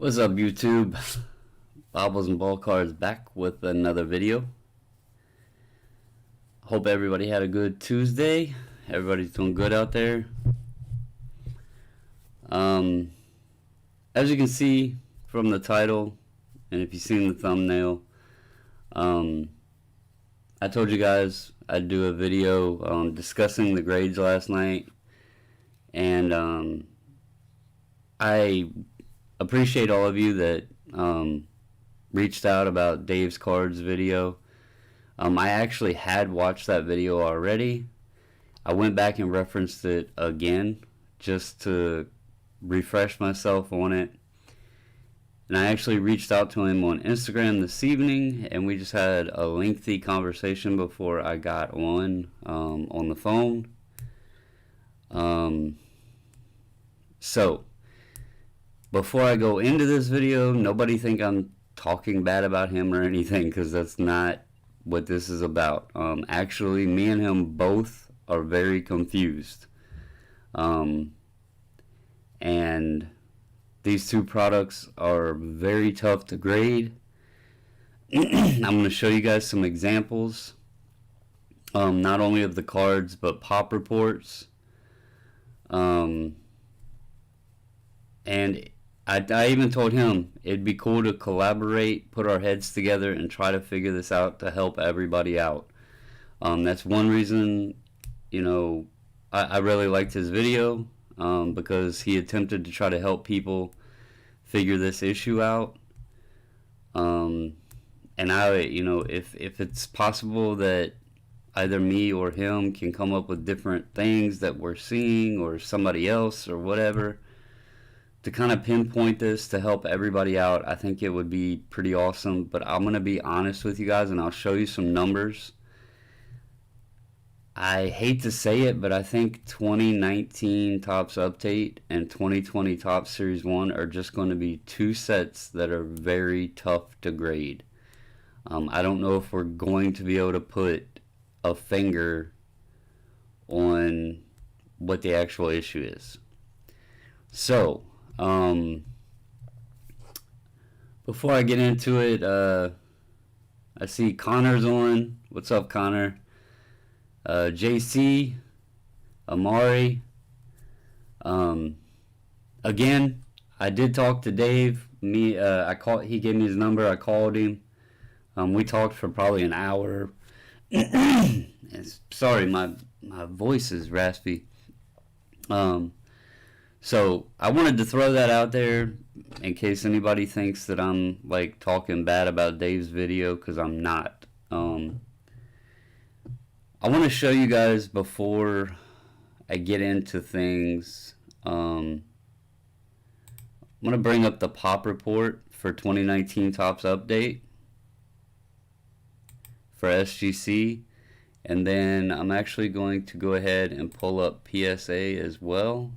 What's up, YouTube? Bobbles and Ball Cards back with another video. Hope everybody had a good Tuesday. Everybody's doing good out there. As you can see from the title, and if you've seen the thumbnail, I told you guys I'd do a video discussing the grades last night, and I appreciate all of you that reached out about Dave's Cards video. I actually had watched that video already. I went back and referenced it again just to refresh myself on it. And I actually reached out to him on Instagram this evening, and we just had a lengthy conversation before I got on the phone. So, before I go into this video, nobody think I'm talking bad about him or anything, because that's not what this is about. Actually, me and him both are very confused. And these two products are very tough to grade. I'm going to show you guys some examples, not only of the cards, but pop reports. And I even told him it'd be cool to collaborate, put our heads together, and try to figure this out to help everybody out. That's one reason, I really liked his video, because he attempted to try to help people figure this issue out. And if it's possible that either me or him can come up with different things that we're seeing, or somebody else, or whatever, to kind of pinpoint this to help everybody out, I think it would be pretty awesome. But I'm going to be honest with you guys, and I'll show you some numbers. I hate to say it, but I think 2019 Topps Update and 2020 Topps Series 1 are just going to be two sets that are very tough to grade. I don't know if we're going to be able to put a finger on what the actual issue is. So, before I get into it, I see Connor's on. What's up, Connor? JC, Amari. Again, I did talk to Dave. He gave me his number. I called him. We talked for probably an hour. Sorry, my voice is raspy. So I wanted to throw that out there in case anybody thinks that I'm like talking bad about Dave's video, because I'm not. I want to show you guys before I get into things. I'm going to bring up the pop report for 2019 Topps Update for SGC, and then I'm actually going to go ahead and pull up PSA as well.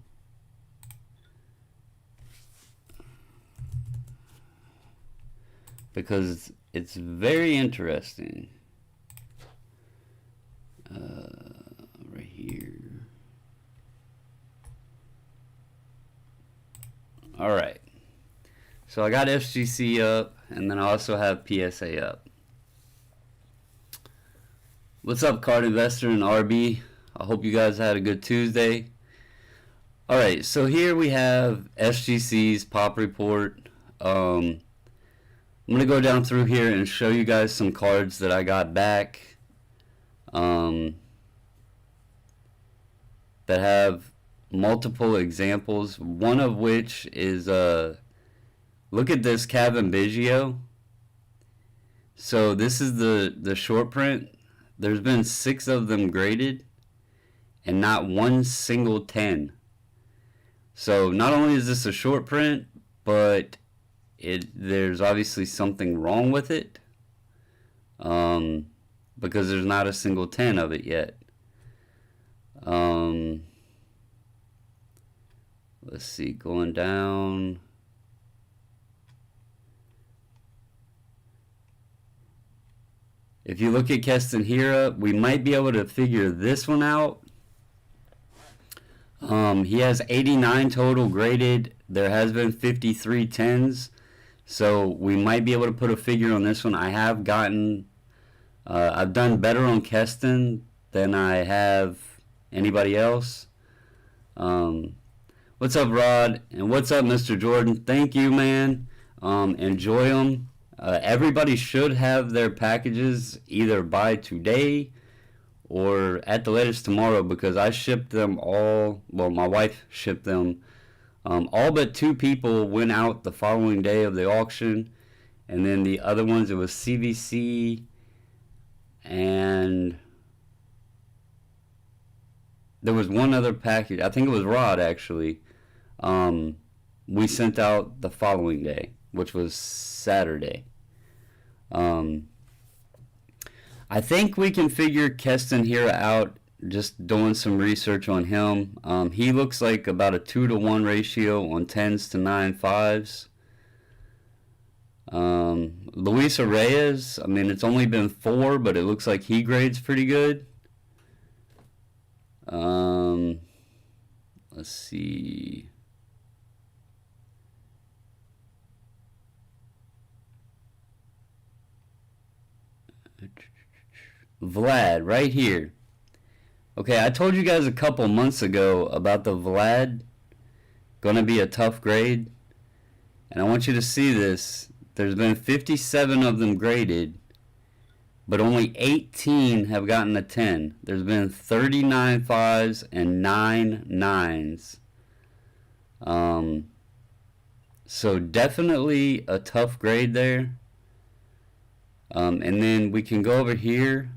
Because it's very interesting. Right here. Alright. So I got SGC up, and then I also have PSA up. What's up, Card Investor and RB? I hope you guys had a good Tuesday. Alright, so here we have SGC's pop report. I'm going to go down through here and show you guys some cards that I got back that have multiple examples. One of which is, look at this Cavan Biggio. So this is the short print. There's been 6 of them graded and not one single 10. So not only is this a short print, but there's obviously something wrong with it, because there's not a single 10 of it yet. Let's see, going down. If you look at Keston Hiura, we might be able to figure this one out. He has 89 total graded. There has been 53 10s. So we might be able to put a figure on this one. I have gotten, I've done better on Keston than I have anybody else. What's up, Rod? And what's up, Mr. Jordan? Thank you, man. Enjoy them. Everybody should have their packages either by today or at the latest tomorrow, because I shipped them all. Well, my wife shipped them. All but 2 people went out the following day of the auction, and then the other ones, it was CVC, and there was one other package. I think it was Rod, actually. We sent out the following day, which was Saturday. I think we can figure Keston Hiura out just doing some research on him. He looks like about a 2-to-1 ratio on 10s to 9.5s. Luis Reyes, I mean, it's only been 4, but it looks like he grades pretty good. Let's see. Vlad, right here. Okay, I told you guys a couple months ago about the Vlad gonna be a tough grade, and I want you to see this. There's been 57 of them graded, but only 18 have gotten a 10. There's been 39 5s and 9 9s. So definitely a tough grade there. And then we can go over here,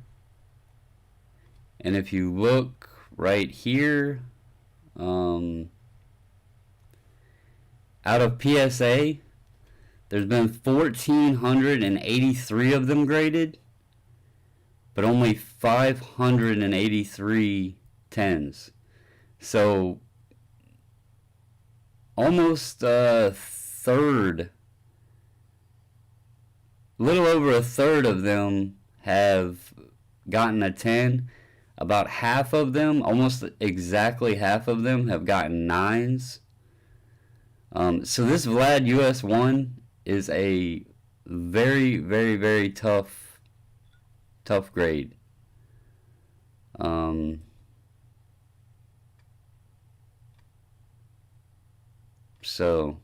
and if you look right here, out of PSA, there's been 1,483 of them graded, but only 583 10s. So almost a third, little over a third of them have gotten a 10. About half of them, almost exactly half of them, have gotten 9s. So this Vlad US1 is a very, very, very tough grade. So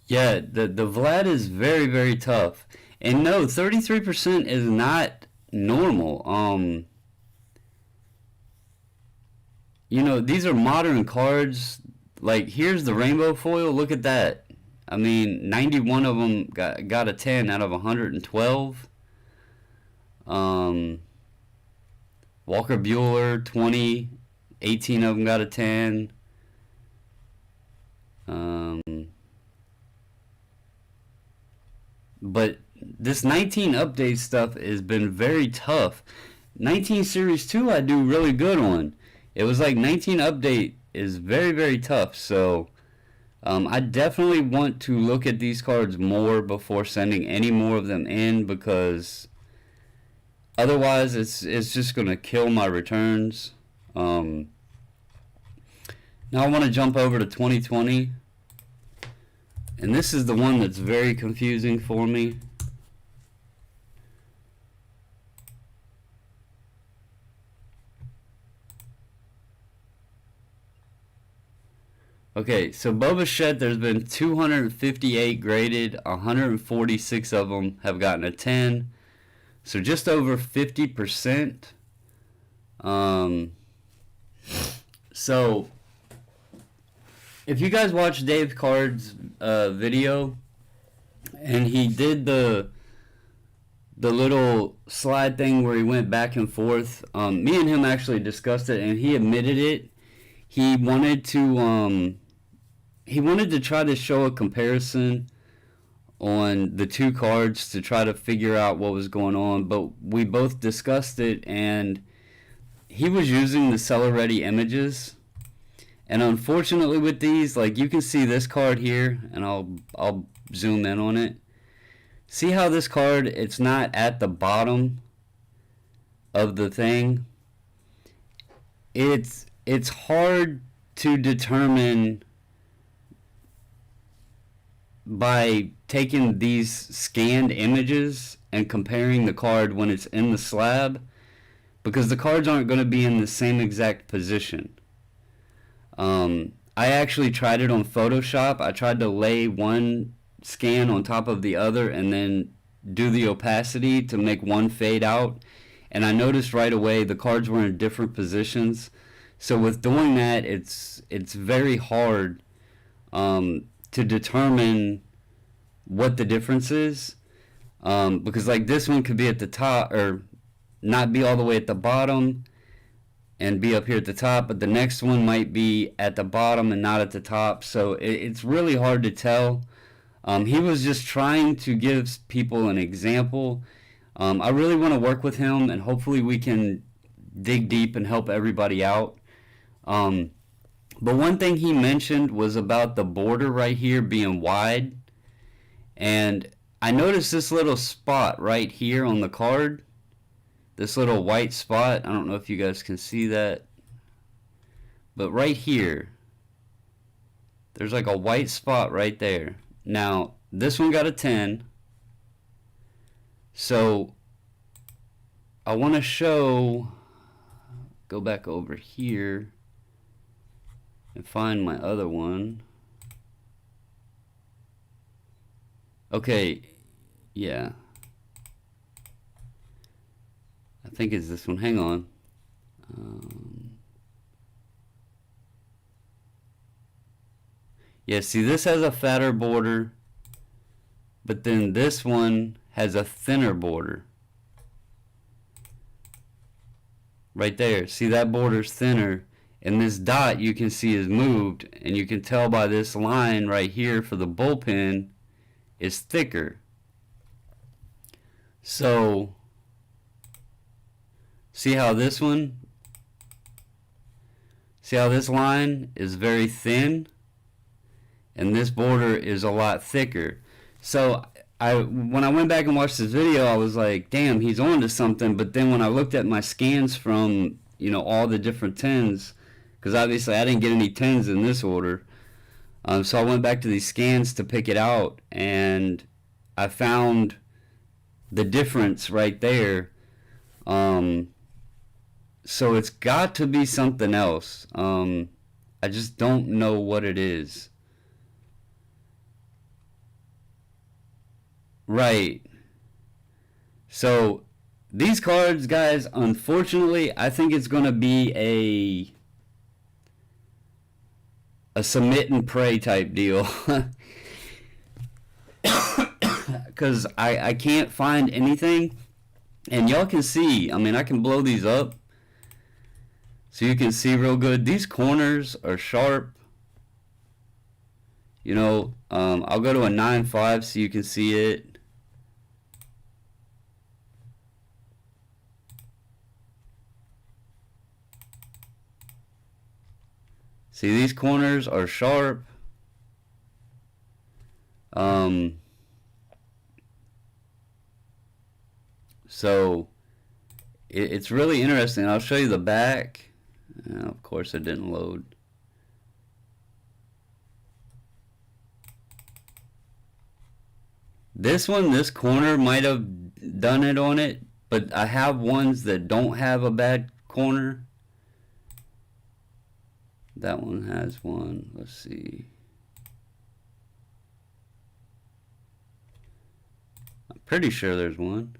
yeah, the Vlad is very, very tough. And no, 33% is not normal. You know, these are modern cards. Like, here's the rainbow foil. Look at that. I mean, 91 of them got a 10 out of 112. Walker Buehler, 20. 18 of them got a 10. But this 19 update stuff has been very tough. 19 Series 2 I do really good on. It was like 19 update is very, very tough. So I definitely want to look at these cards more before sending any more of them in, because otherwise it's just going to kill my returns. Now I want to jump over to 2020. And this is the one that's very confusing for me. Okay, so Bo Bichette, there's been 258 graded, 146 of them have gotten a 10. So just over 50%. So if you guys watch Dave Card's video, and he did the little slide thing where he went back and forth, me and him actually discussed it, and he admitted it. He wanted to try to show a comparison on the two cards to try to figure out what was going on, but we both discussed it, and he was using the seller ready images. And unfortunately with these, like, you can see this card here, and I'll zoom in on it. See how this card, it's not at the bottom of the thing, it's hard to determine by taking these scanned images and comparing the card when it's in the slab, because the cards aren't going to be in the same exact position. I actually tried it on Photoshop. I tried to lay one scan on top of the other and then do the opacity to make one fade out, and I noticed right away the cards were in different positions. So with doing that, it's very hard to determine what the difference is, because like this one could be at the top or not be all the way at the bottom and be up here at the top, but the next one might be at the bottom and not at the top. So it's really hard to tell. He was just trying to give people an example. I really want to work with him, and hopefully we can dig deep and help everybody out. But one thing he mentioned was about the border right here being wide. And I noticed this little spot right here on the card. This little white spot. I don't know if you guys can see that. But right here, there's like a white spot right there. Now, this one got a 10. So, I want to show, go back over here and find my other one. Okay, yeah. I think it's this one. Hang on. Yeah, see, this has a fatter border, but then this one has a thinner border. Right there. See, that border's thinner, and this dot you can see is moved, and you can tell by this line right here for the bullpen is thicker. So, see how this line is very thin, and this border is a lot thicker. So when I went back and watched this video, I was like, damn, he's on to something. But then when I looked at my scans from, all the different 10s, because obviously I didn't get any 10s in this order, so I went back to these scans to pick it out, and I found the difference right there. So it's got to be something else. I just don't know what it is. Right. So these cards, guys, unfortunately, I think it's going to be a submit and pray type deal. Because I can't find anything. And y'all can see, I mean, I can blow these up so you can see real good. These corners are sharp. I'll go to a 9.5 so you can see it. See, these corners are sharp. So it's really interesting. I'll show you the back. Of course, it didn't load. This corner might have done it on it, but I have ones that don't have a bad corner. That one has one. Let's see. I'm pretty sure there's one.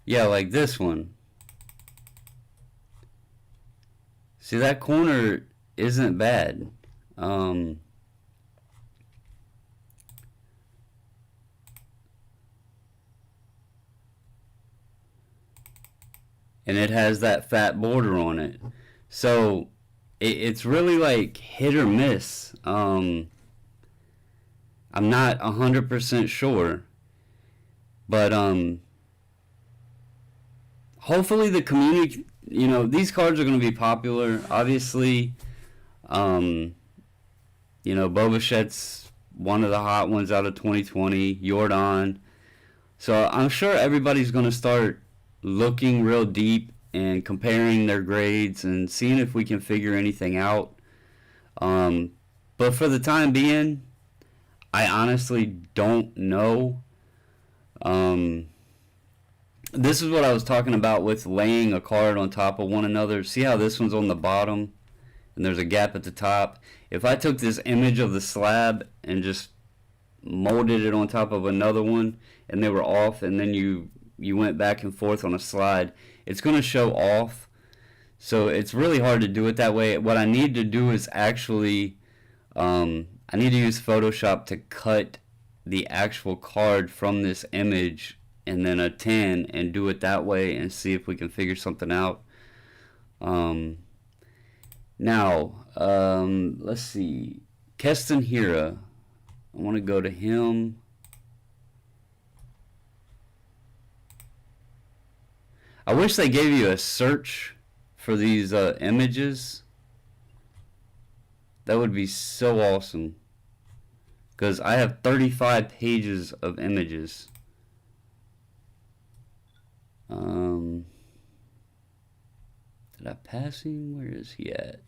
Yeah, like this one. See, that corner isn't bad. And it has that fat border on it. So it's really like hit or miss. I'm not 100% sure, but hopefully the community, these cards are going to be popular. Obviously, Bo Bichette's one of the hot ones out of 2020. Jordan. So I'm sure everybody's going to start looking real deep and comparing their grades and seeing if we can figure anything out. But for the time being, I honestly don't know. This is what I was talking about with laying a card on top of one another. See how this one's on the bottom and there's a gap at the top? If I took this image of the slab and just molded it on top of another one and they were off, and then you went back and forth on a slide, it's going to show off. So it's really hard to do it that way. What I need to do is actually I need to use Photoshop to cut the actual card from this image and then a 10 and do it that way and see if we can figure something out. Now, let's see. Keston Hira. I want to go to him. I wish they gave you a search for these images. That would be so awesome. Because I have 35 pages of images. Did I pass him? Where is he at?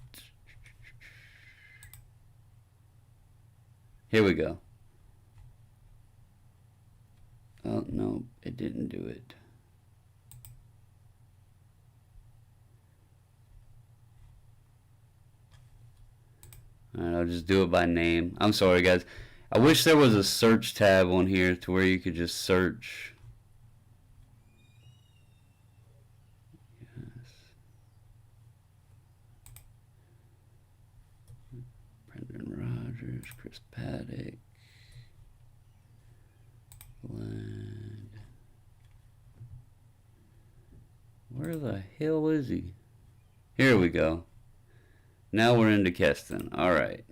Here we go. Oh, no, it didn't do it. Alright, I'll just do it by name. I'm sorry, guys. I wish there was a search tab on here to where you could just search. Brendan Rodgers, Chris Paddock, Glenn. Where the hell is he? Here we go. Now we're into Keston. Alright.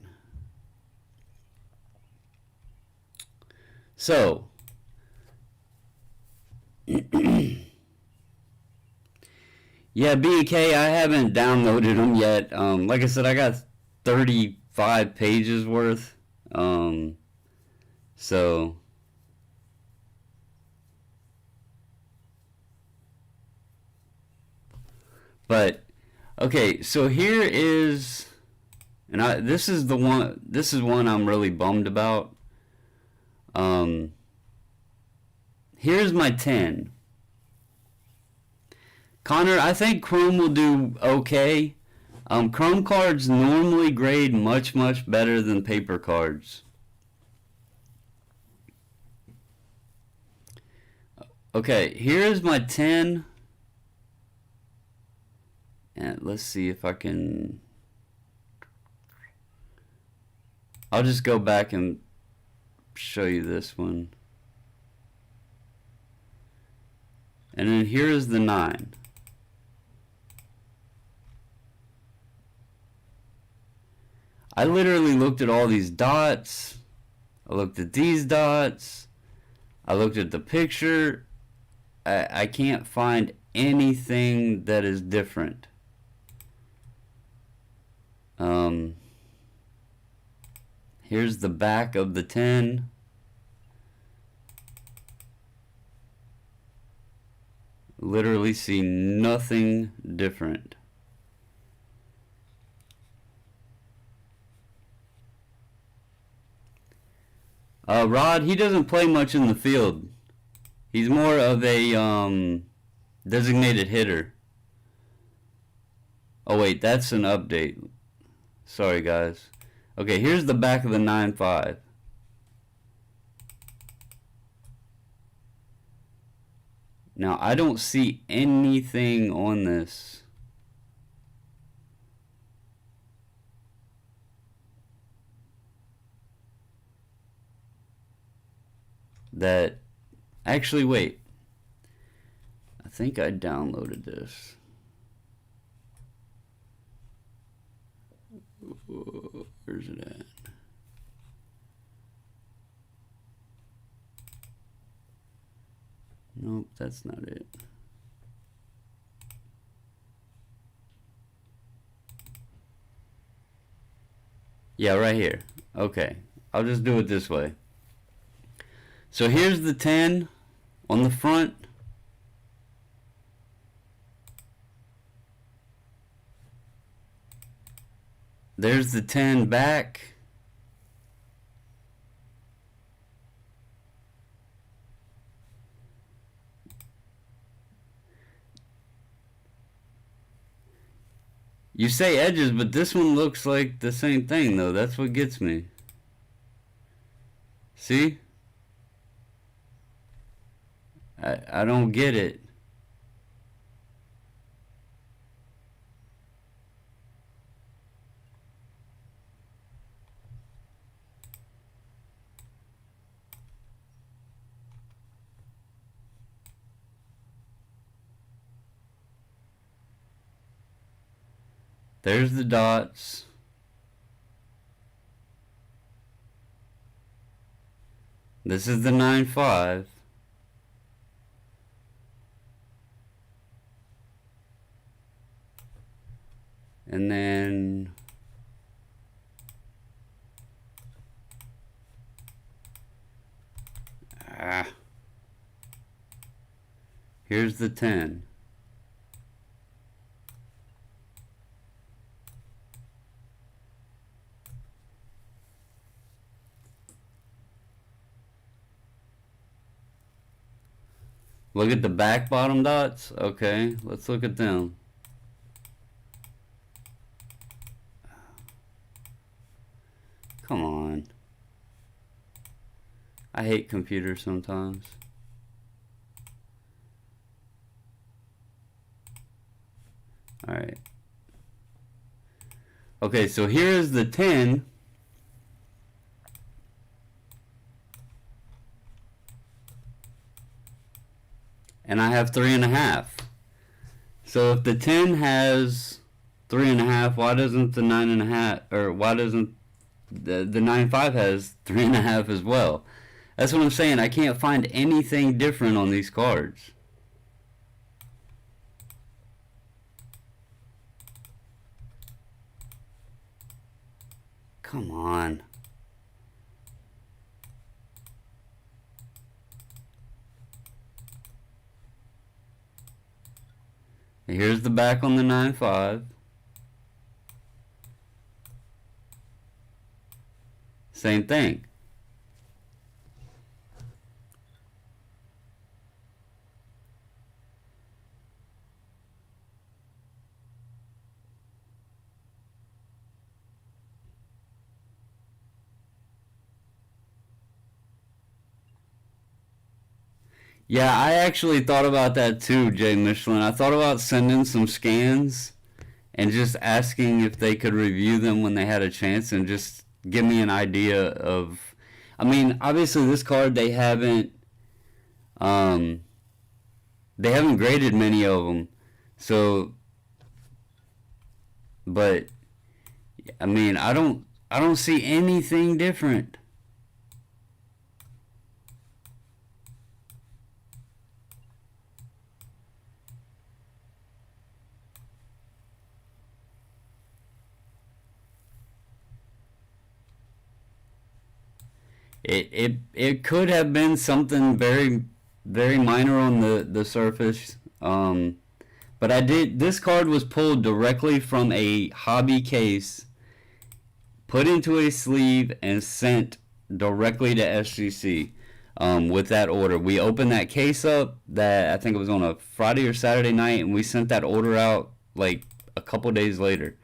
So, yeah, BK, I haven't downloaded them yet. Like I said, I got 35 pages worth. So, but okay, so here is, and this is one I'm really bummed about. Here's my 10. Connor, I think Chrome will do okay. Chrome cards normally grade much, much better than paper cards. Okay, here's my 10. And let's see if I can... I'll just go back and show you this one. And then here is the 9. I literally looked at all these dots. I looked at these dots. I looked at the picture. I can't find anything that is different. Here's the back of the 10. Literally see nothing different. Rod, he doesn't play much in the field. He's more of a designated hitter. Oh wait, that's an update. Sorry guys. Okay, here's the back of the 9.5. Now, I don't see anything on this. That, actually, wait. I think I downloaded this. Where's it at? Nope, that's not it. Yeah, right here. Okay, I'll just do it this way. So here's the 10 on the front. There's the 10 back. You say edges, but this one looks like the same thing, though. That's what gets me. See? I don't get it. There's the dots. This is the 9.5. And then here's the 10. Look at the back bottom dots. Okay, let's look at them. Come on. I hate computers sometimes. Alright. Okay, so here's the 10. And I have 3.5. So if the 10 has 3.5, why doesn't the 9.5, or why doesn't the 9.5 has 3.5 as well? That's what I'm saying. I can't find anything different on these cards. Come on. Here's the back on the 9.5. Same thing. Yeah, I actually thought about that too, Jay Michelin. I thought about sending some scans and just asking if they could review them when they had a chance and just give me an idea of. I mean, obviously this card they haven't graded many of them, so. But I mean, I don't see anything different. It could have been something very very minor on the surface, but this card was pulled directly from a hobby case, put into a sleeve, and sent directly to SGC with that order. We opened that case up, that I think it was on a Friday or Saturday night, and we sent that order out like a couple days later.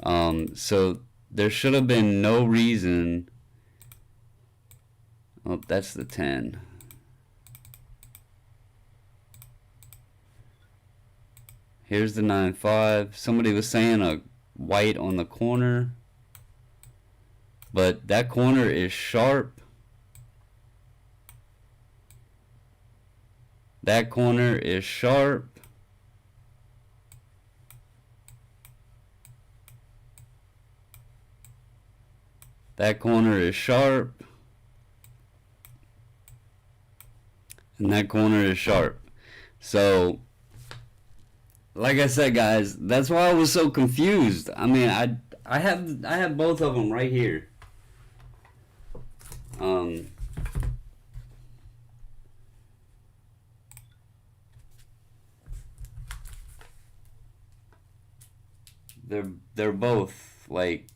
So there should have been no reason. Oh, that's the 10. Here's the 9.5. Somebody was saying a white on the corner, but that corner is sharp. That corner is sharp. That corner is sharp. And that corner is sharp. So, like I said, guys, that's why I was so confused. I mean, I have both of them right here. they're both like,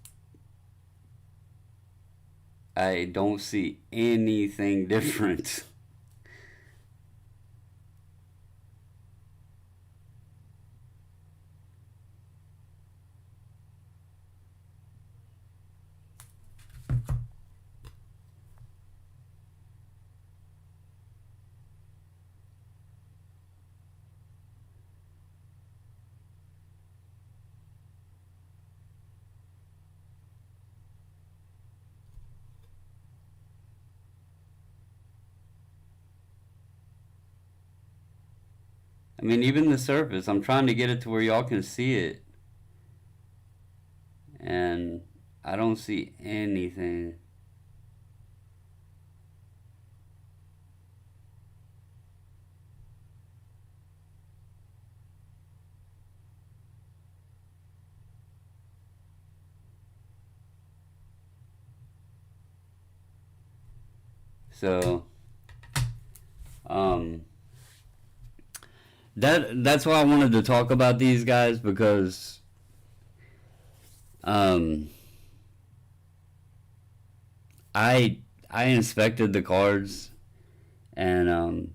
I don't see anything different. I mean, even the surface, I'm trying to get it to where y'all can see it, and I don't see anything. So, um, that's why I wanted to talk about these guys, because um, I inspected the cards, and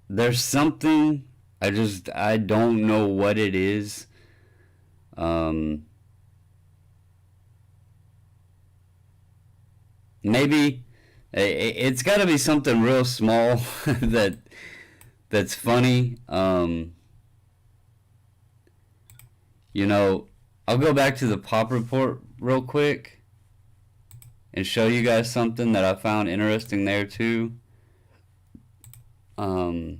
there's something, I don't know what it is. Um, Maybe it's got to be something real small that's funny. You know, I'll go back to the pop report real quick and show you guys something that I found interesting there too. Um,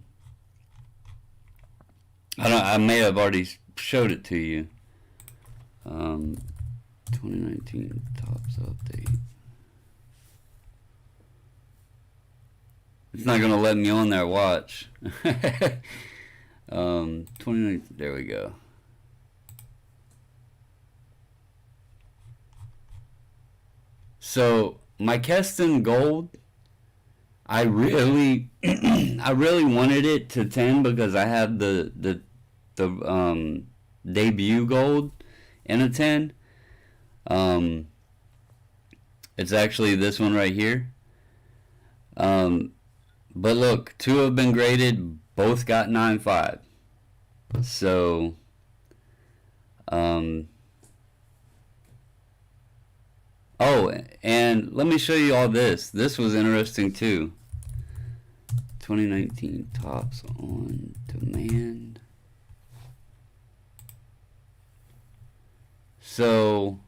I may have already showed it to you. 2019 Topps update. It's not gonna let me on there. Watch. 2019. There we go. So my Keston Gold, I really, I really wanted it to 10 because I have the debut gold in a 10. It's actually this one right here. But look, two have been graded, both got 9.5. So, oh, and let me show you all this. This was interesting too. 2019 Topps on Demand. So,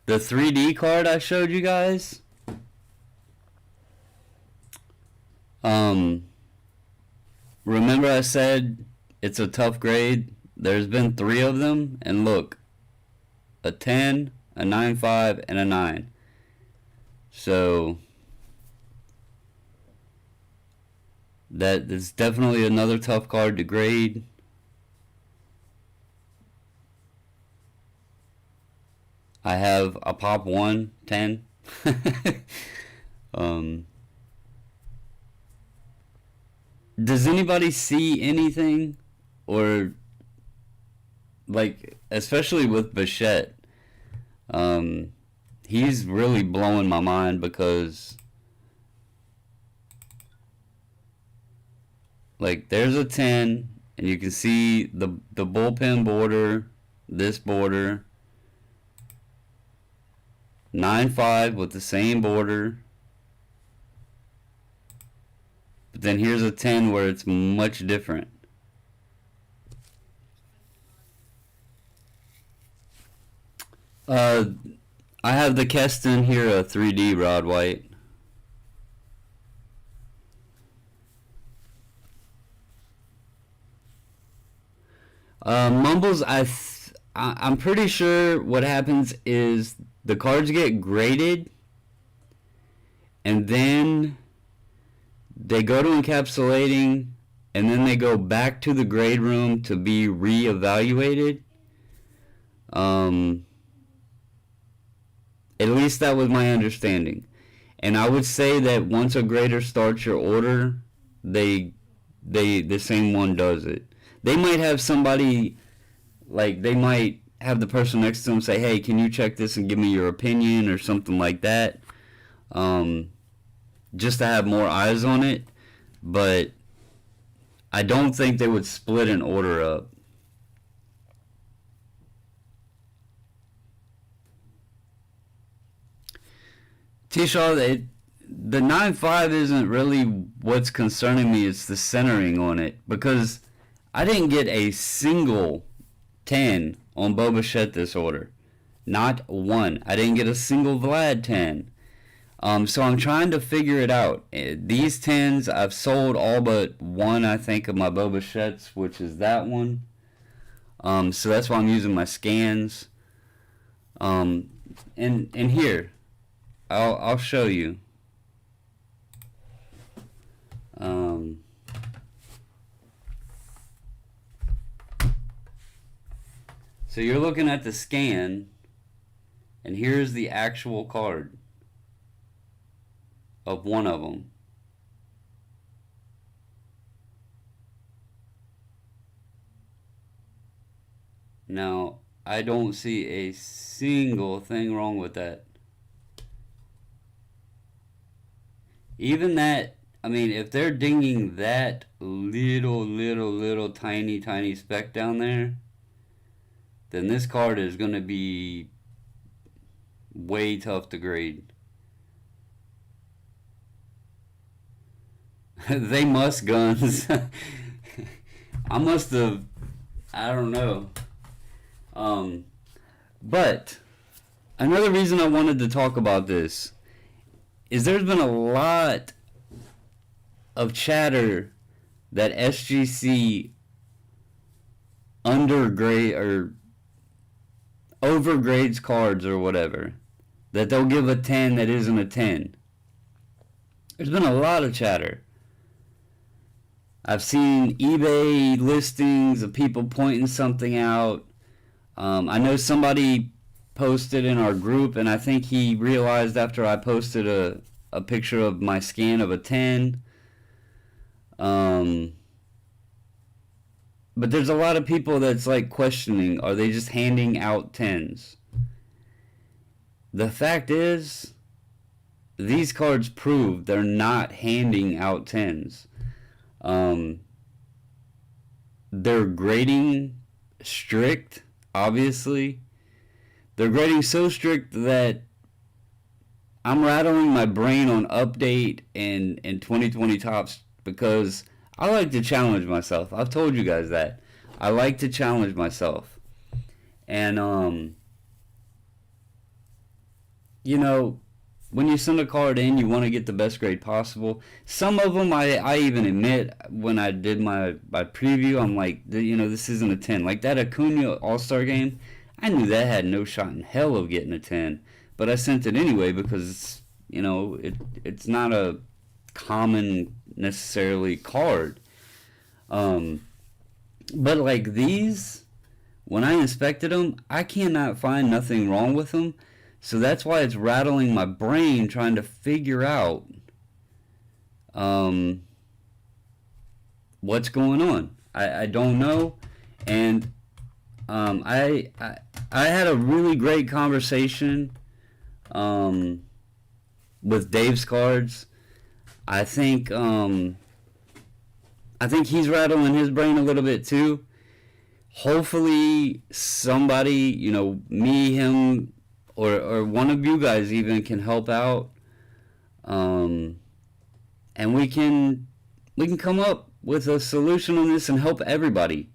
the 3D card I showed you guys, remember I said it's a tough grade? There's been 3 of them, and look, a 10, a 9.5, and a 9. So that is definitely another tough card to grade. I have a pop 1, 10. Does anybody see anything? Or, like, especially with Bichette, he's really blowing my mind because, like, there's a 10, and you can see the bullpen border, this border, 9.5 with the same border. But then here's a 10 where it's much different. I have the Keston here, a 3D Rod White. Mumbles, I'm pretty sure what happens is the cards get graded, and then they go to encapsulating, and then they go back to the grade room to be re-evaluated. At least that was my understanding. And I would say that once a grader starts your order, the same one does it. They might have somebody like they might have the person next to them say, hey, can you check this and give me your opinion or something like that, just to have more eyes on it. But I don't think they would split an order up. T-Shaw, the 9.5 isn't really what's concerning me. It's the centering on it, because I didn't get a single 10 on Bo Bichette this order. Not one. I didn't get a single Vlad 10. So I'm trying to figure it out. These 10s, I've sold all but one, I think, of my Bo Bichettes, which is that one. So that's why I'm using my scans. And here, I'll show you. So you're looking at the scan, and here's the actual card of one of them. Now, I don't see a single thing wrong with that. Even that, I mean, if they're dinging that little tiny speck down there, then this card is going to be way tough to grade. They must guns. I must have, I don't know. But another reason I wanted to talk about this is there's been a lot of chatter that SGC undergrade or overgrades cards or whatever, that they'll give a 10 that isn't a 10. There's been a lot of chatter. I've seen eBay listings of people pointing something out. I know somebody posted in our group, and I think he realized after I posted a picture of my scan of a 10. But there's a lot of people that's like questioning, are they just handing out 10s? The fact is, these cards prove they're not handing out 10s. They're grading strict, obviously. They're grading so strict that I'm rattling my brain on update and 2020 Topps, because I like to challenge myself. I've told you guys that. I like to challenge myself. And, you know, when you send a card in, you want to get the best grade possible. Some of them, I even admit, when I did my preview, I'm like, you know, this isn't a 10. Like that Acuna All-Star game, I knew that had no shot in hell of getting a 10. But I sent it anyway because, you know, it's not a common necessarily card. But like these, when I inspected them, I cannot find nothing wrong with them. So that's why it's rattling my brain trying to figure out what's going on. I don't know. And I had a really great conversation with Dave's Cards. I think he's rattling his brain a little bit too. Hopefully somebody, you know, me, him, or one of you guys even can help out, and we can come up with a solution on this and help everybody.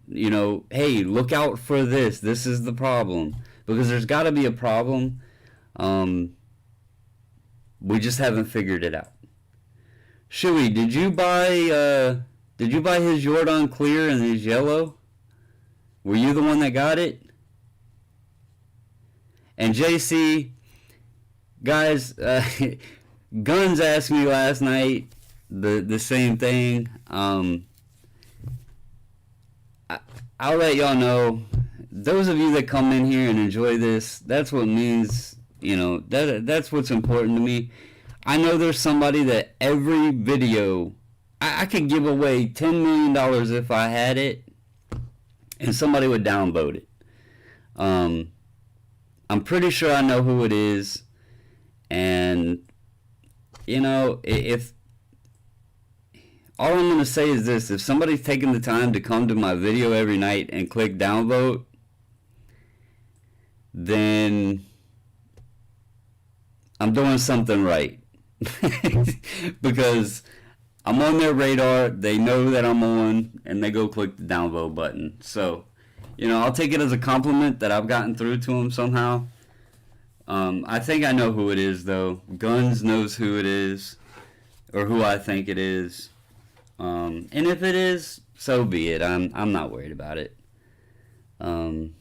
You know, hey, look out for this. This is the problem, because there's got to be a problem. We just haven't figured it out. Shuey, did you buy his Jordan Clear and his yellow? Were you the one that got it? And JC, guys, Guns asked me last night the same thing. I'll let y'all know. Those of you that come in here and enjoy this, that's what means, you know, that's what's important to me. I know there's somebody that every video, I could give away $10 million if I had it, and somebody would downvote it. I'm pretty sure I know who it is, and if all I'm gonna say is this: if somebody's taking the time to come to my video every night and click downvote, then I'm doing something right. Because I'm on their radar, they know that I'm on, and they go click the downvote button. So, I'll take it as a compliment that I've gotten through to them somehow. I think I know who it is, though. Guns knows who it is, or who I think it is. And if it is, so be it. I'm not worried about it. And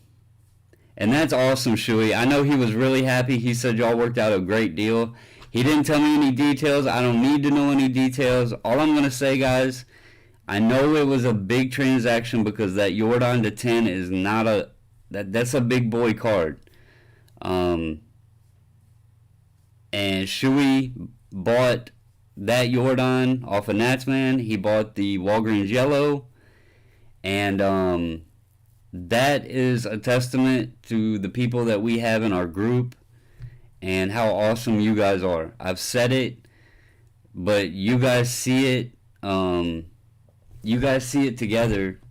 that's awesome, Shuey. I know he was really happy. He said y'all worked out a great deal. He didn't tell me any details. I don't need to know any details. All I'm going to say, guys, I know it was a big transaction because that Yordan to 10 is not that's a big boy card. And Shuey bought that Yordan off of Natsman. He bought the Walgreens Yellow. And that is a testament to the people that we have in our group and how awesome you guys are. I've said it, but you guys see it. You guys see it together,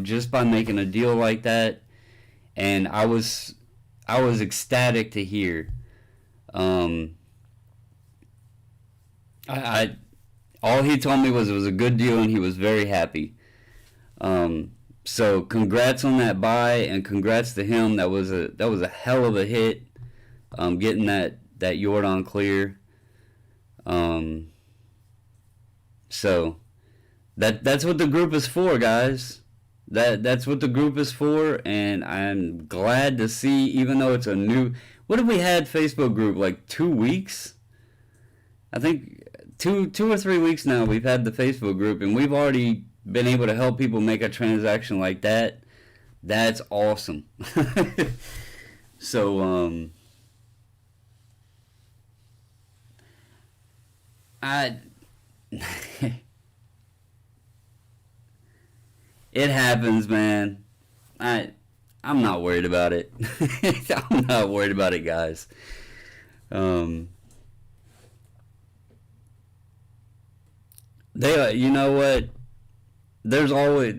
just by making a deal like that. And I was ecstatic to hear. All he told me was it was a good deal, and he was very happy. So congrats on that buy, and congrats to him. That was a hell of a hit. Getting that Yordan clear. So that's what the group is for, guys. That's what the group is for, and I'm glad to see, even though it's a new. What have we had Facebook group, like 2 weeks? I think two or 3 weeks now we've had the Facebook group, and we've already been able to help people make a transaction like that. That's awesome. So it happens, man. I'm not worried about it. I'm not worried about it, guys. You know what? There's always.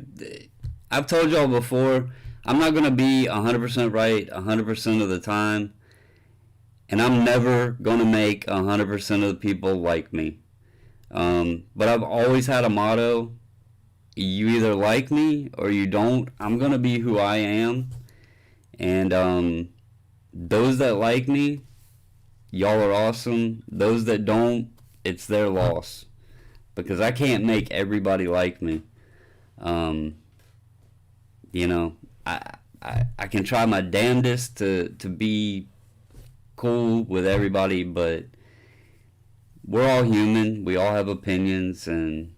I've told y'all before. I'm not gonna be 100% right 100% of the time, and I'm never gonna make 100% of the people like me. But I've always had a motto: you either like me or you don't. I'm gonna be who I am, and those that like me, y'all are awesome. Those that don't, it's their loss, because I can't make everybody like me. I can try my damnedest to be cool with everybody, but we're all human. We all have opinions, and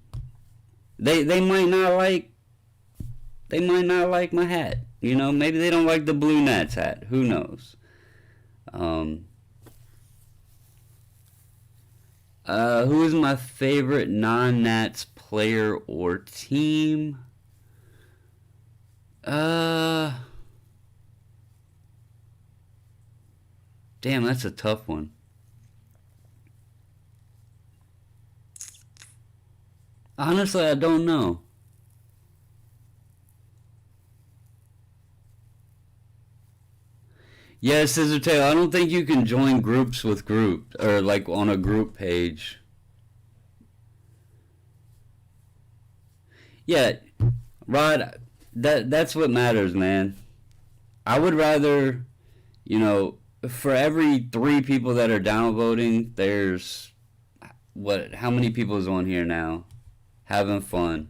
they might not like my hat. Maybe they don't like the Blue Nats hat. Who knows? Who is my favorite non-Nats player or team? Damn, that's a tough one. Honestly, I don't know. Yeah, Scissor Tail, I don't think you can join groups with group, or like on a group page. Yeah, Rod, that's what matters, man. I would rather, for every 3 people that are downvoting, there's how many people is on here now having fun?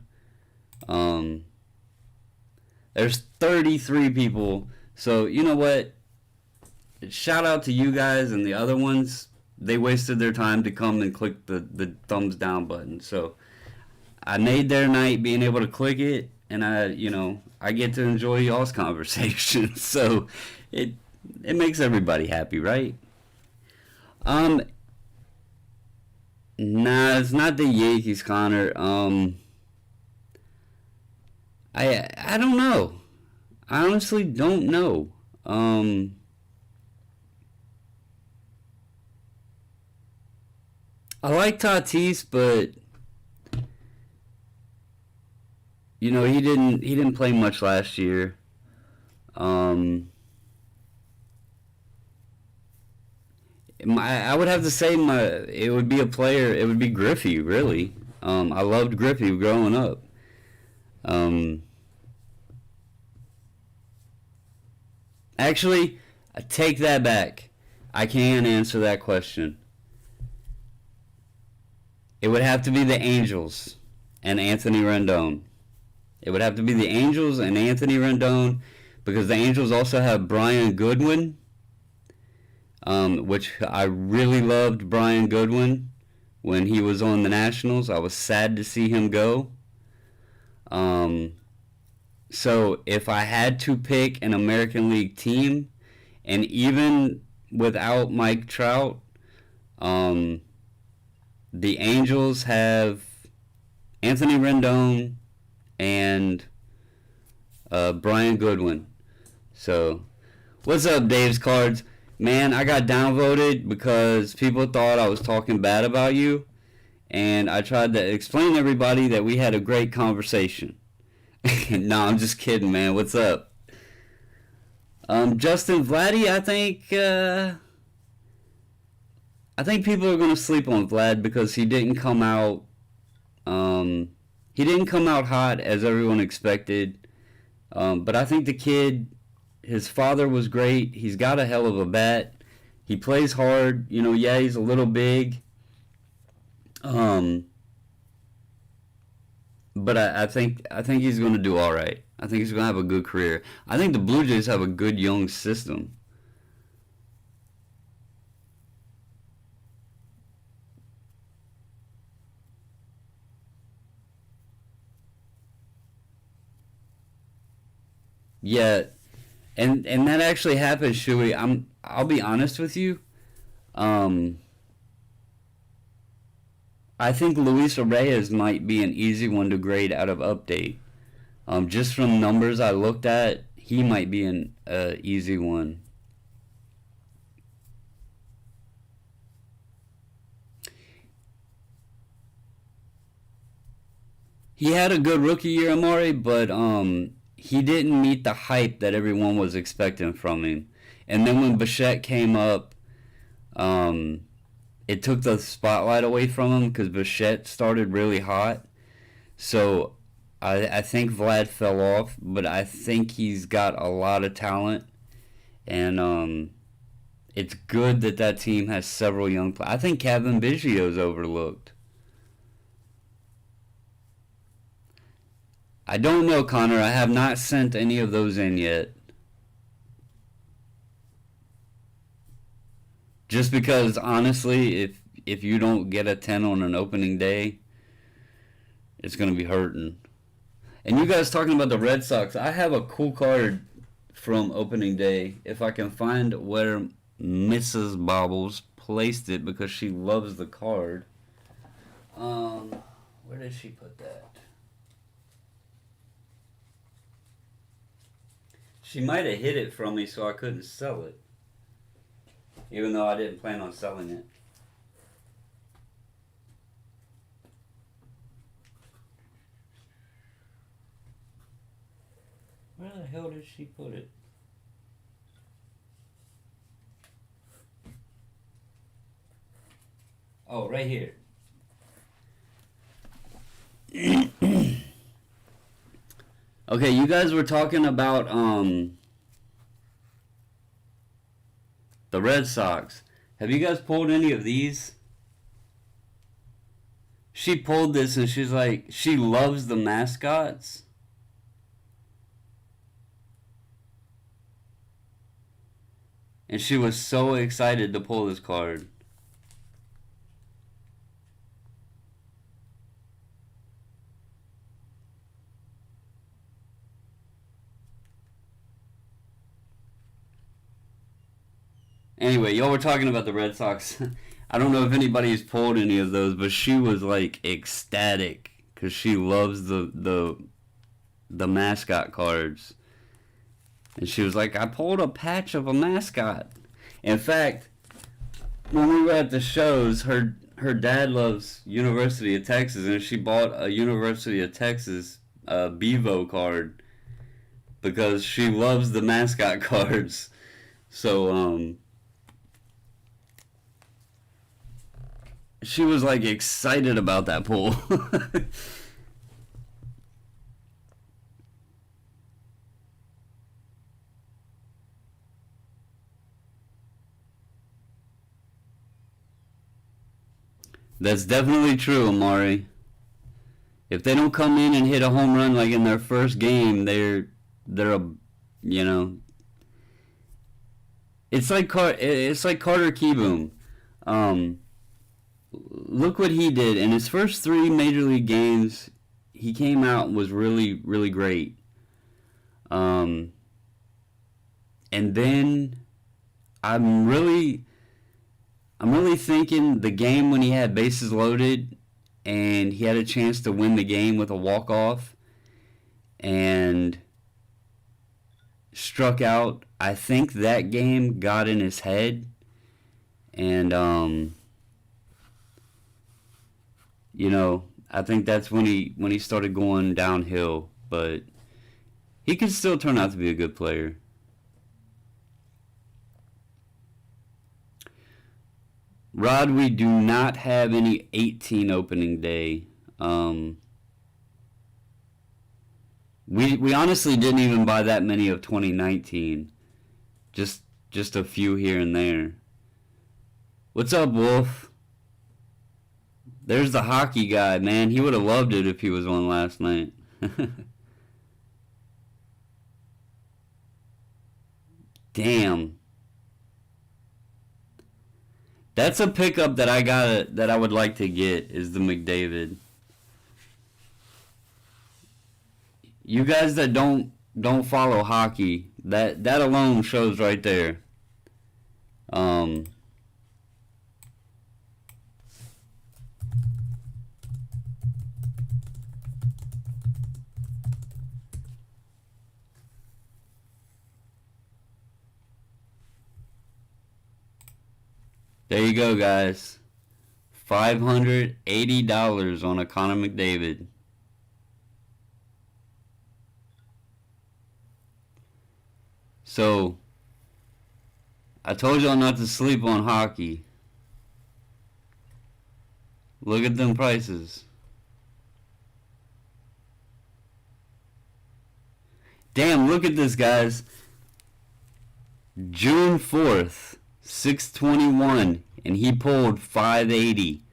There's 33 people. So, you know what? Shout out to you guys and the other ones. They wasted their time to come and click the thumbs down button. So I made their night being able to click it, and I get to enjoy y'all's conversation. So it makes everybody happy, right? Nah, it's not the Yankees, Connor. I don't know. I honestly don't know. I like Tatis, but he didn't play much last year. Um, I would have to say it would be a player. It would be Griffey, really. I loved Griffey growing up. Um, Actually, I take that back. I can't answer that question. It would have to be the Angels and Anthony Rendon. It would have to be the Angels and Anthony Rendon because the Angels also have Brian Goodwin, which I really loved Brian Goodwin when he was on the Nationals. I was sad to see him go. Um, so if I had to pick an American League team, and even without Mike Trout, um, the Angels have Anthony Rendon and Brian Goodwin. So, what's up, Dave's Cards? Man, I got downvoted because people thought I was talking bad about you, and I tried to explain to everybody that we had a great conversation. No, I'm just kidding, man. What's up? Justin Vladdy, I think people are gonna sleep on Vlad because um, he didn't come out hot as everyone expected. But I think the kid, his father was great. He's got a hell of a bat. He plays hard. Yeah, he's a little big. Um, but I think he's going to do all right. I think he's going to have a good career. I think the Blue Jays have a good young system. Yeah, and that actually happened, Shuey. I'll be honest with you. Um, I think Luis Reyes might be an easy one to grade out of update. Just from numbers I looked at, he might be an easy one. He had a good rookie year, Amari, but he didn't meet the hype that everyone was expecting from him. And then when Bichette came up, um, it took the spotlight away from him because Bichette started really hot. So I think Vlad fell off, but I think he's got a lot of talent, and it's good that that team has several young players. I think Kevin Biggio's overlooked. I don't know, Connor. I have not sent any of those in yet. Just because, honestly, if you don't get a 10 on an opening day, it's going to be hurting. And you guys talking about the Red Sox, I have a cool card from opening day. If I can find where Mrs. Bobbles placed it because she loves the card. Um, where did she put that? She might have hid it from me so I couldn't sell it, even though I didn't plan on selling it. Where the hell did she put it? Oh, right here. Okay, you guys were talking about the Red Sox. Have you guys pulled any of these? She pulled this and she's like, she loves the mascots. And she was so excited to pull this card. Anyway, y'all were talking about the Red Sox. I don't know if anybody's pulled any of those, but she was like ecstatic because she loves the mascot cards. And she was like, I pulled a patch of a mascot. In fact, when we were at the shows, her dad loves University of Texas, and she bought a University of Texas Bevo card because she loves the mascot cards. So she was like excited about that pull. That's definitely true, Amari. If they don't come in and hit a home run like in their first game, they're a, you know, it's like Carter Kieboom. Um, Look what he did in his first three major league games. He came out and was really great. Um, and then I'm really I'm really thinking the game when he had bases loaded and he had a chance to win the game with a walk-off and struck out. I think that game got in his head, and I think that's when he started going downhill. But he could still turn out to be a good player. Rod, we do not have any 18 opening day. We honestly didn't even buy that many of 2019. Just a few here and there. What's up, Wolf? There's the hockey guy, man. He would have loved it if he was on last night. Damn. That's a pickup that I would like to get is the McDavid. You guys that don't follow hockey, that alone shows right there. Um There you go, guys. $580 on a Connor McDavid. So, I told y'all not to sleep on hockey. Look at them prices. Damn, look at this, guys. June 4th. 621, and he pulled 580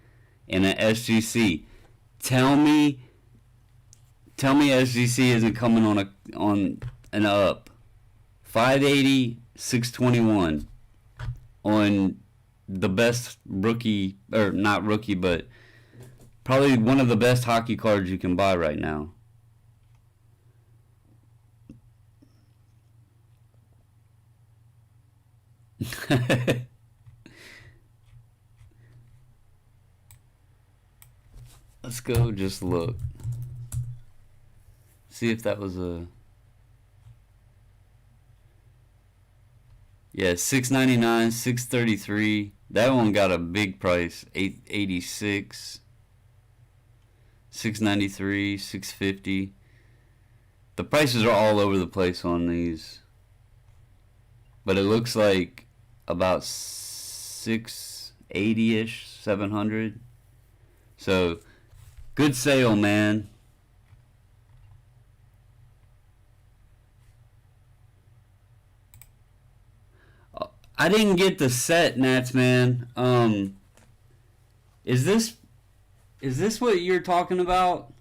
in an SGC. Tell me SGC isn't coming on an up. 580, 621 on the best rookie, or not rookie, but probably one of the best hockey cards you can buy right now. Let's go just look. See if that was a... Yeah, $6.99, $6.33. That one got a big price, $8.86, $6.93, $6.50. The prices are all over the place on these. But it looks like about 680-ish, 700. So, good sale, man. I didn't get the set, Nats, man. Is this what you're talking about?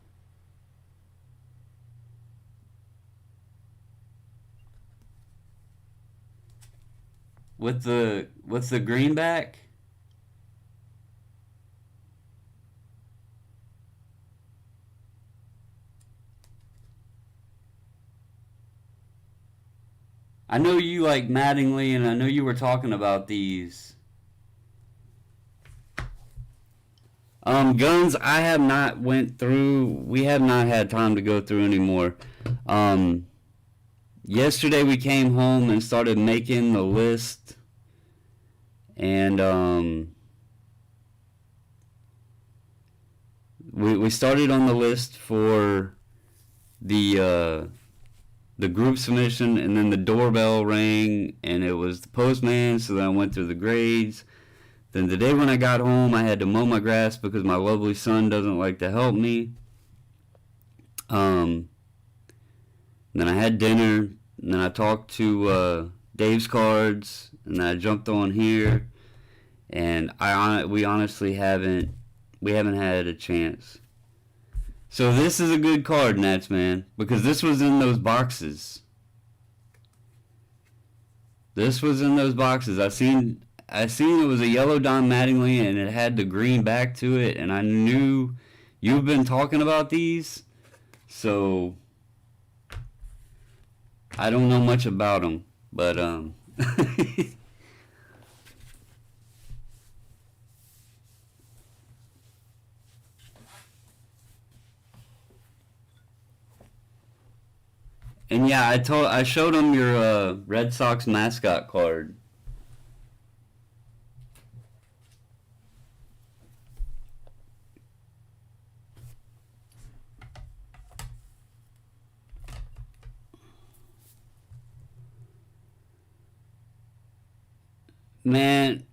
What's the greenback? I know you like Mattingly, and I know you were talking about these. Guns, I have not went through. We have not had time to go through anymore. yesterday we came home and started making the list, and we started on the list for the group submission, and then the doorbell rang, and it was the postman. So then I went through the grades. Then the day when I got home, I had to mow my grass because my lovely son doesn't like to help me. Then I had dinner, and then I talked to Dave's Cards, and then I jumped on here, and we honestly haven't had a chance. So this is a good card, Nats, man, because this was in those boxes. This was in those boxes. I seen it was a yellow Don Mattingly, and it had the green back to it, and I knew you've been talking about these, so I don't know much about them, but and yeah, I showed him your Red Sox mascot card. Man,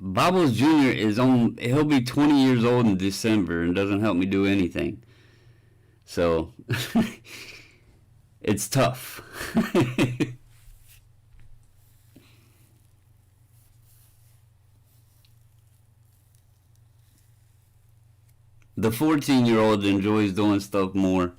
Bobbles Jr. is on. He'll be 20 years old in December and doesn't help me do anything. So it's tough. The 14-year-old enjoys doing stuff more.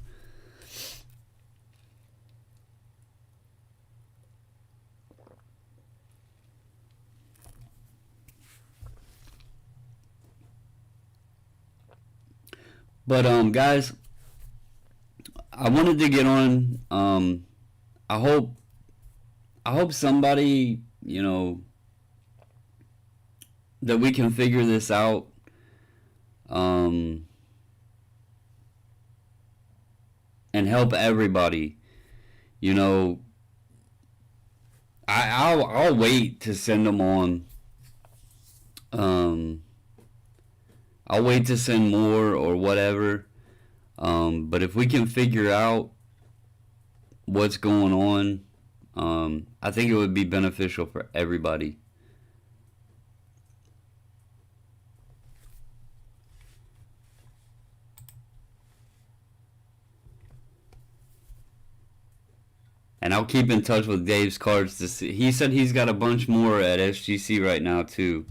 But guys, I wanted to get on. I hope somebody, that we can figure this out. Um, and help everybody. You know, I'll wait to send them on. Um, I'll wait to send more or whatever. But if we can figure out what's going on, I think it would be beneficial for everybody. And I'll keep in touch with Dave's Cards to see. He said he's got a bunch more at SGC right now too.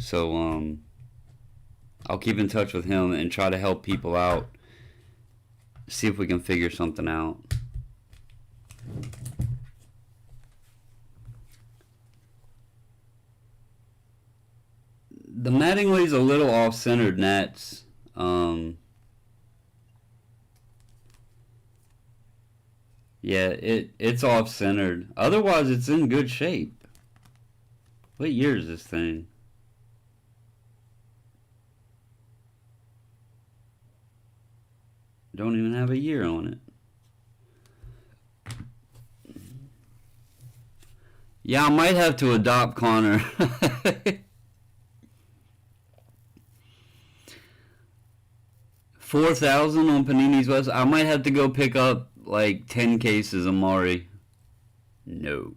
So I'll keep in touch with him and try to help people out. See if we can figure something out. The Mattingly's a little off-centered, Nats. Yeah, it's off-centered. Otherwise, it's in good shape. What year is this thing? Don't even have a year on it. Yeah, I might have to adopt Connor. 4,000 on Panini's West. I might have to go pick up like 10 cases of Maury. No.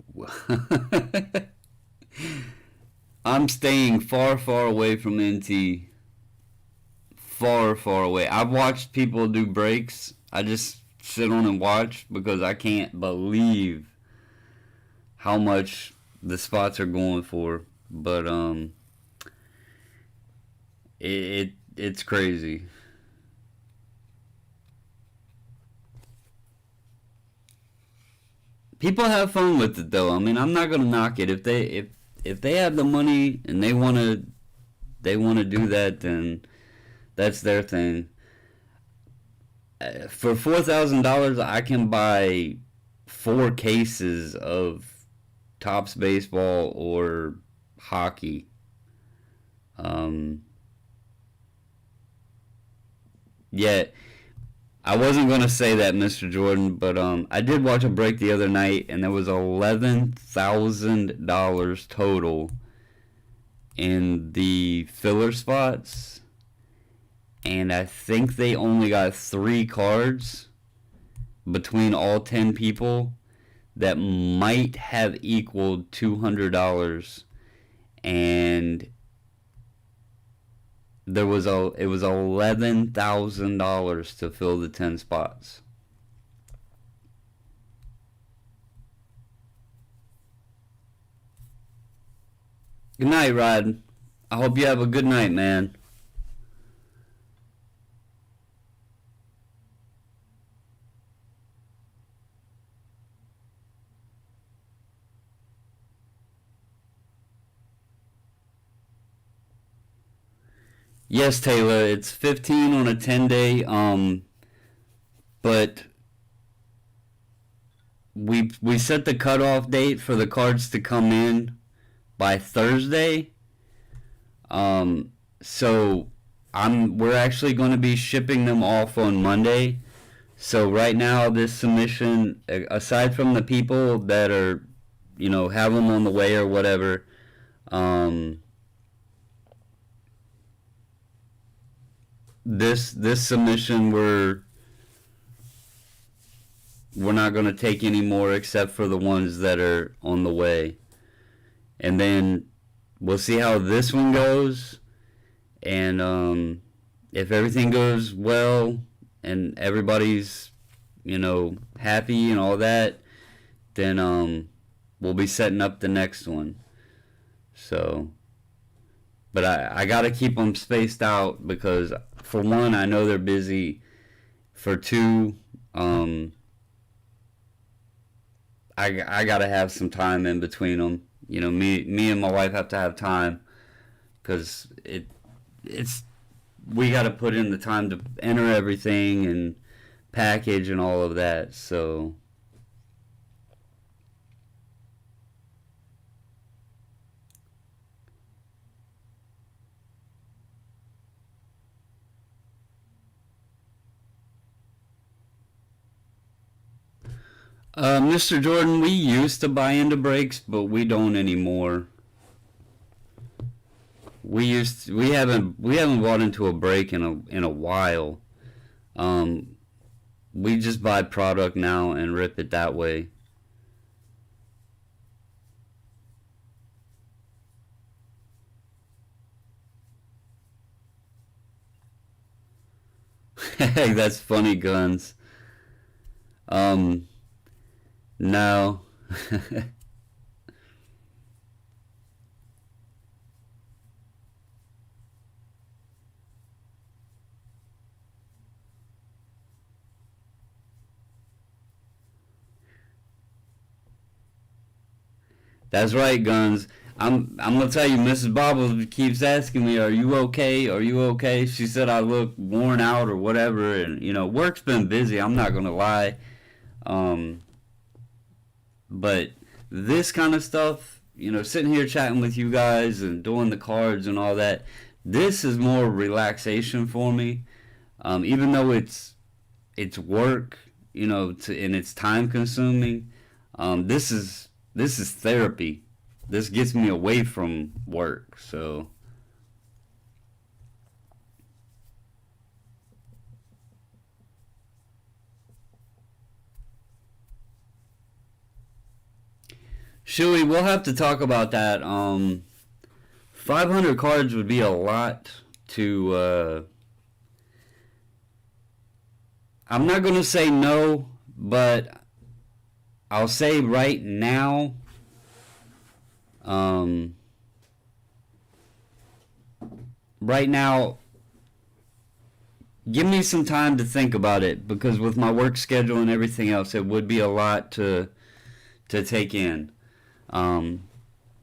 I'm staying far, far away from NT. Far, far away. I've watched people do breaks. I just sit on and watch because I can't believe how much the spots are going for. But it's crazy. People have fun with it though. I mean, I'm not gonna knock it. If they have the money and they wanna do that, then that's their thing. For $4,000, I can buy 4 cases of Topps baseball or hockey. Um, yeah, I wasn't gonna say that, Mr. Jordan, but I did watch a break the other night, and there was $11,000 total in the filler spots, and I think they only got 3 cards between all 10 people that might have equaled $200, and it was $11,000 to fill the 10 spots. Good night, Rod. I hope you have a good night, man. Yes, Taylor, it's 15 on a 10-day, but we set the cutoff date for the cards to come in by Thursday. So we're actually going to be shipping them off on Monday. So right now, this submission, aside from the people that are, have them on the way or whatever, this submission we're not going to take any more except for the ones that are on the way. And then we'll see how this one goes. And if everything goes well and everybody's, happy and all that, then we'll be setting up the next one. So, but I got to keep them spaced out because, for one, I know they're busy. For two, I got to have some time in between them. Me and my wife have to have time because we got to put in the time to enter everything and package and all of that. So Mr. Jordan, we used to buy into breaks, but we don't anymore. We haven't bought into a break in a while. We just buy product now and rip it that way. Hey, that's funny, Guns. Um, no. That's right, Guns. I'm gonna tell you, Mrs. Bobbles keeps asking me, "Are you okay? Are you okay?" She said I look worn out or whatever, and work's been busy. I'm not gonna lie, um, but this kind of stuff, sitting here chatting with you guys and doing the cards and all that, this is more relaxation for me. Even though it's work, and it's time consuming. This is therapy. This gets me away from work. So, Shuey, we'll have to talk about that. 500 cards would be a lot to. I'm not gonna say no, but I'll say right now. Um, right now, give me some time to think about it because with my work schedule and everything else, it would be a lot to take in. Um,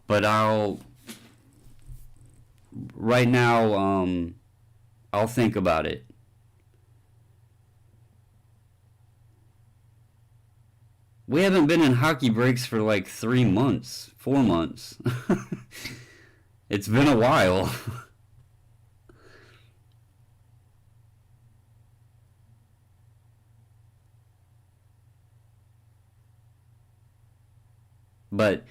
but right now, I'll think about it. We haven't been in hockey breaks for like 3 months, 4 months. It's been a while. But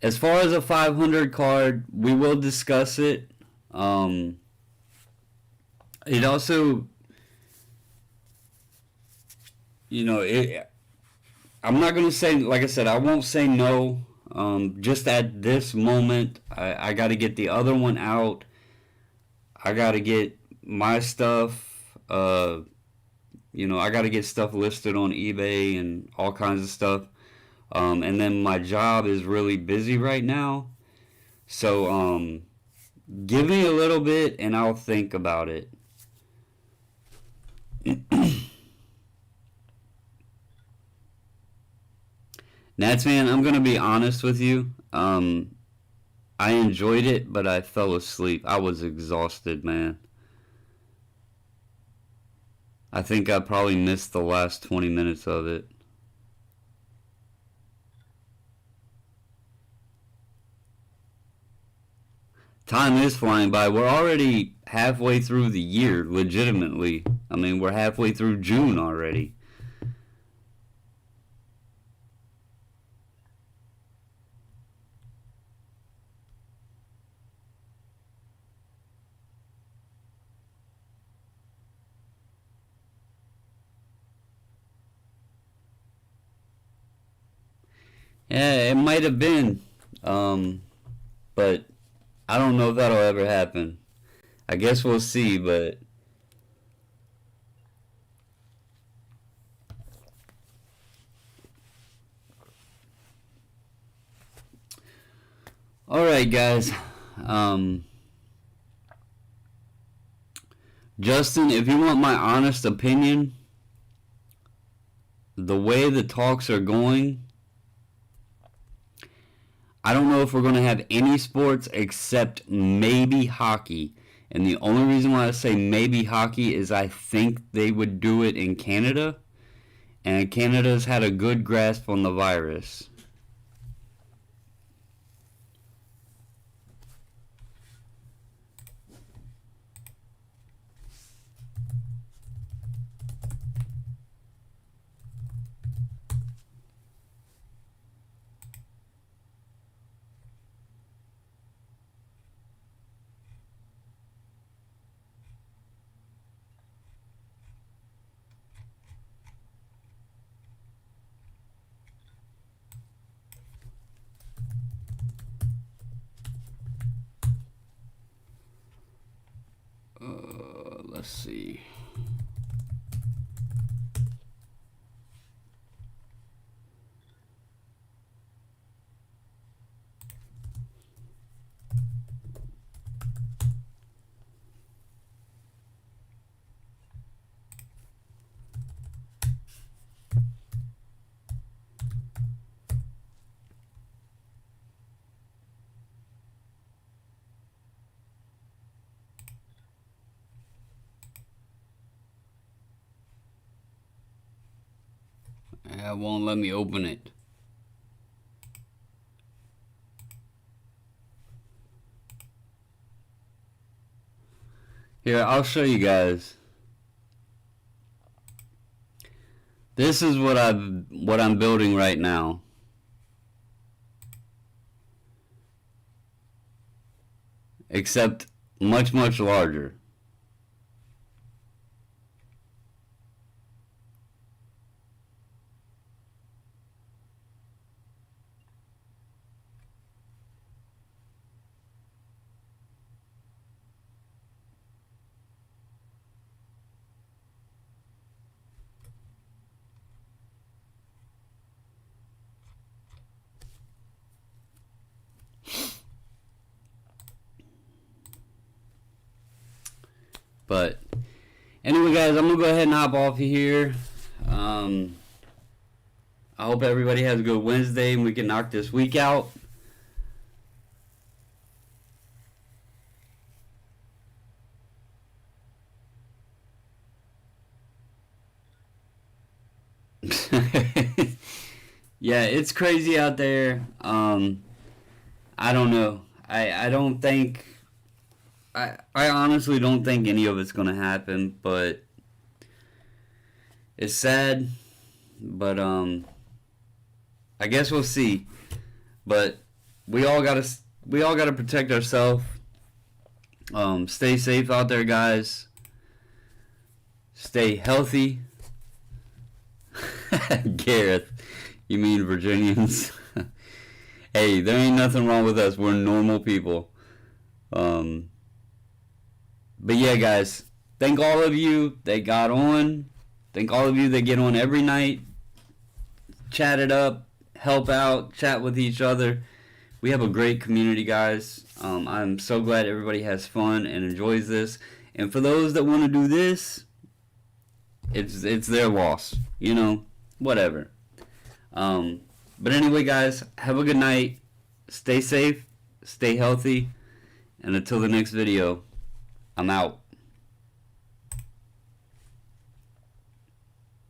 as far as a 500 card, we will discuss it. It also, I'm not going to say, like I said, I won't say no. Just at this moment, I got to get the other one out. I got to get my stuff. I got to get stuff listed on eBay and all kinds of stuff. And then my job is really busy right now. So give me a little bit and I'll think about it. Nats, man, I'm going to be honest with you. I enjoyed it, but I fell asleep. I was exhausted, man. I think I probably missed the last 20 minutes of it. Time is flying by. We're already halfway through the year, legitimately. I mean, we're halfway through June already. Yeah, it might have been. But I don't know if that'll ever happen. I guess we'll see, but all right, guys. Um, Justin, if you want my honest opinion, the way the talks are going, I don't know if we're going to have any sports except maybe hockey. And the only reason why I say maybe hockey is I think they would do it in Canada. And Canada's had a good grasp on the virus. Let's see. It won't let me open it. Here, I'll show you guys. This is what I'm building right now. Except much, much larger. But anyway, guys, I'm gonna go ahead and hop off here. I hope everybody has a good Wednesday and we can knock this week out. Yeah, it's crazy out there. I don't know. I don't think. I honestly don't think any of it's gonna happen, but it's sad. But I guess we'll see. But we all gotta protect ourselves. Stay safe out there, guys. Stay healthy. Gareth, you mean Virginians? Hey, there ain't nothing wrong with us. We're normal people. But yeah, guys, thank all of you that got on. Thank all of you that get on every night. Chat it up, help out, chat with each other. We have a great community, guys. I'm so glad everybody has fun and enjoys this. And for those that want to do this, it's their loss. You know, whatever. But anyway, guys, have a good night. Stay safe, stay healthy, and until the next video, I'm out.